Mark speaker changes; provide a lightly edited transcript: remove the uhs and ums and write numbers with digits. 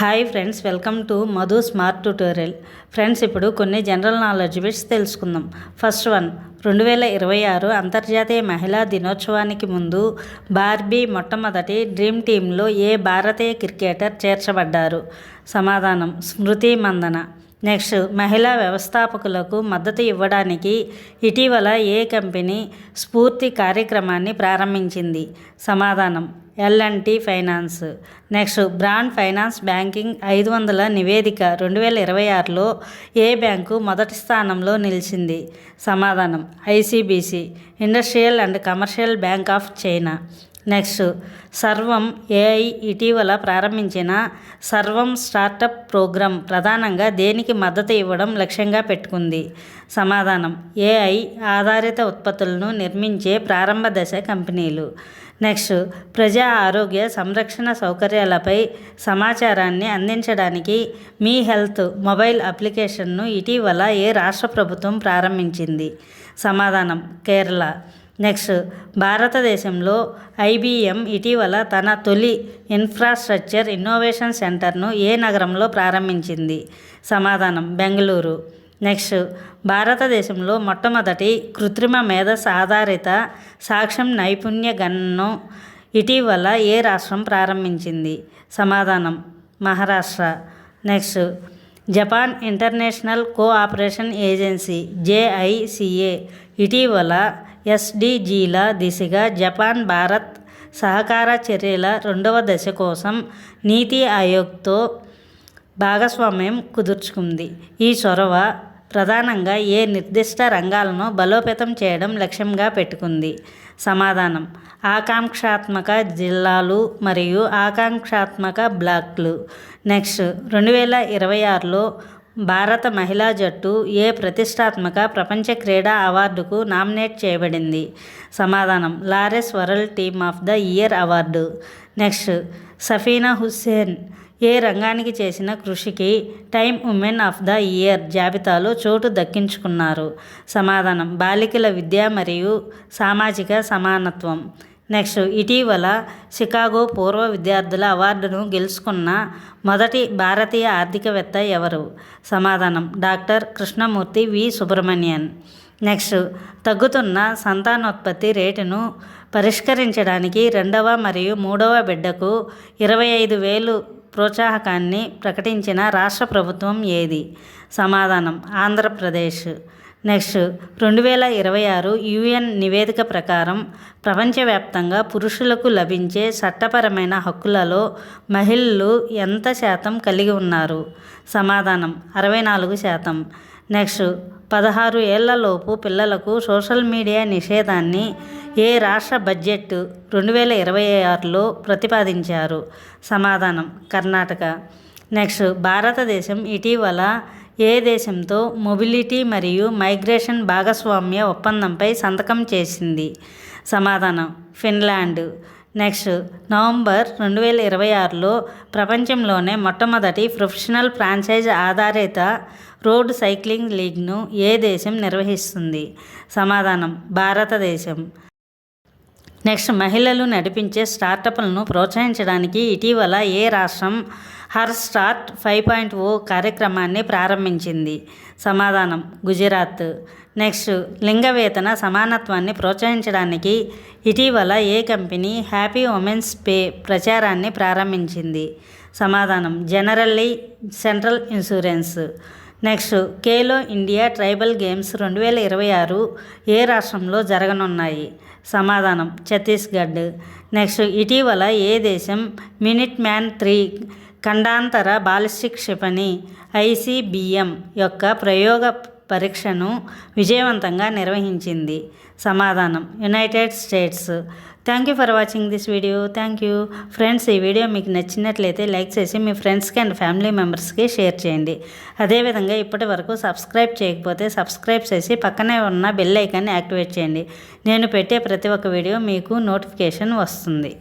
Speaker 1: Hi friends, welcome to Madhu smart tutorial. Friends, ఇప్పుడు కొన్ని general knowledge bits తెలుసుకుందాం. First one, 2026 అంతర్జాతీయ మహిళా దినోత్సవానికి ముందు బార్బీ మొట్టమొదటి డ్రీమ్ టీంలో ఏ భారతీయ క్రికెటర్ చేర్చబడ్డారు? సమాధానం స్మృతి మందన. నెక్స్ట్, మహిళా వ్యవస్థాపకులకు మద్దతు ఇవ్వడానికి ఇటీవల ఏ కంపెనీ స్ఫూర్తి కార్యక్రమాన్ని ప్రారంభించింది? సమాధానం L&T finance. Next, brand finance banking 500 నివేదిక 2026లో ఏ బ్యాంకు మొదటి స్థానంలో నిలిచింది? సమాధానం ICBC, industrial and commercial bank of China. Next, సర్వం AI ఇటీవల ప్రారంభించిన సర్వం స్టార్టప్ ప్రోగ్రాం ప్రధానంగా దేనికి మద్దతు ఇవ్వడం లక్ష్యంగా పెట్టుకుంది? సమాధానం AI ఆధారిత ఉత్పత్తులను నిర్మించే ప్రారంభ దశ కంపెనీలు. నెక్స్ట్, ప్రజా ఆరోగ్య సంరక్షణ సౌకర్యాలపై సమాచారాన్ని అందించడానికి మీ హెల్త్ మొబైల్ అప్లికేషన్ను ఇటీవల ఏ రాష్ట్ర ప్రభుత్వం ప్రారంభించింది? సమాధానం కేరళ. నెక్స్ట్, భారతదేశంలో IBM ఇటీవల తన తొలి ఇన్ఫ్రాస్ట్రక్చర్ ఇన్నోవేషన్ సెంటర్ను ఏ నగరంలో ప్రారంభించింది? సమాధానం బెంగళూరు. నెక్స్ట్, భారతదేశంలో మొట్టమొదటి కృత్రిమ మేధస్సు ఆధారిత సాక్ష్యం నైపుణ్య గణనను ఇటీవల ఏ రాష్ట్రం ప్రారంభించింది? సమాధానం Maharashtra. Next, Japan international cooperation agency JICA ఇటీవల SDGల దిశగా జపాన్ భారత్ సహకార చర్యల 2వ దశ కోసం నీతి ఆయోగ్తో భాగస్వామ్యం కుదుర్చుకుంది. ఈ చొరవ ప్రధానంగా ఏ నిర్దిష్ట రంగాలను బలోపేతం చేయడం లక్ష్యంగా పెట్టుకుంది? సమాధానం ఆకాంక్షాత్మక జిల్లాలు మరియు ఆకాంక్షాత్మక బ్లాక్లు. నెక్స్ట్, 2026లో భారత మహిళా జట్టు ఏ ప్రతిష్టాత్మక ప్రపంచ క్రీడా అవార్డుకు నామినేట్ చేయబడింది? సమాధానం Laureus world team of the year award. Next, Safina Hussain ఏ రంగానికి చేసిన కృషికి Time women of the year జాబితాలో చోటు దక్కించుకున్నారు? సమాధానం బాలికల విద్య మరియు సామాజిక సమానత్వం. నెక్స్ట్, ఇటీవల షికాగో పూర్వ విద్యార్థుల అవార్డును గెలుచుకున్న మొదటి భారతీయ ఆర్థికవేత్త ఎవరు? సమాధానం డాక్టర్ కృష్ణమూర్తి వి సుబ్రమణియన్. నెక్స్ట్, తగ్గుతున్న సంతానోత్పత్తి రేటును పరిష్కరించడానికి 2వ మరియు 3వ బిడ్డకు 25,000 ప్రోత్సాహకాన్ని ప్రకటించిన రాష్ట్ర ప్రభుత్వం ఏది? సమాధానం ఆంధ్రప్రదేశ్. నెక్స్ట్, 2026 UN నివేదిక ప్రకారం ప్రపంచవ్యాప్తంగా పురుషులకు లభించే చట్టపరమైన హక్కులలో మహిళలు ఎంత శాతం కలిగి ఉన్నారు? సమాధానం 64%. నెక్స్ట్, 16 ఏళ్లలోపు పిల్లలకు సోషల్ మీడియా నిషేధాన్ని ఏ రాష్ట్ర బడ్జెట్ 2026లో ప్రతిపాదించారు? సమాధానం కర్ణాటక. నెక్స్ట్, భారతదేశం ఇటీవల ఏ దేశంతో మొబిలిటీ మరియు మైగ్రేషన్ భాగస్వామ్య ఒప్పందంపై సంతకం చేసింది? సమాధానం ఫిన్లాండ్. నెక్స్ట్, నవంబర్ 2026లో ప్రపంచంలోనే మొట్టమొదటి ప్రొఫెషనల్ ఫ్రాంచైజ్ ఆధారిత రోడ్ సైక్లింగ్ లీగ్ను ఏ దేశం నిర్వహిస్తుంది? సమాధానం భారతదేశం. నెక్స్ట్, మహిళలు నడిపించే స్టార్టప్లను ప్రోత్సహించడానికి ఇటీవల ఏ రాష్ట్రం హర్ స్టార్ట్ 5.0 కార్యక్రమాన్ని ప్రారంభించింది? సమాధానం గుజరాత్. నెక్స్ట్, లింగ వేతన సమానత్వాన్ని ప్రోత్సహించడానికి ఇటీవల ఏ కంపెనీ హ్యాపీ ఉమెన్స్ పే ప్రచారాన్ని ప్రారంభించింది? సమాధానం generally central insurance. Next, Khelo India tribal games 2026 ఏ రాష్ట్రంలో జరగనున్నాయి? సమాధానం ఛత్తీస్గఢ్. నెక్స్ట్, ఇటీవల ఏ దేశం మినిట్ మ్యాన్ 3 ఖండాంతర బాలిస్టిక్ క్షిపణి ICBM యొక్క ప్రయోగ పరీక్షను విజయవంతంగా నిర్వహించింది? సమాధానం United states. Thank you for watching this video. Thank you friends. ఈ వీడియో మీకు నచ్చినట్లయితే లైక్ చేసి మీ ఫ్రెండ్స్కి అండ్ ఫ్యామిలీ మెంబర్స్కి షేర్ చేయండి. అదేవిధంగా ఇప్పటి వరకు సబ్స్క్రైబ్ చేయకపోతే సబ్స్క్రైబ్ చేసి పక్కనే ఉన్న బెల్ ఐకాన్ని యాక్టివేట్ చేయండి. నేను పెట్టే ప్రతి ఒక్క వీడియో మీకు నోటిఫికేషన్ వస్తుంది.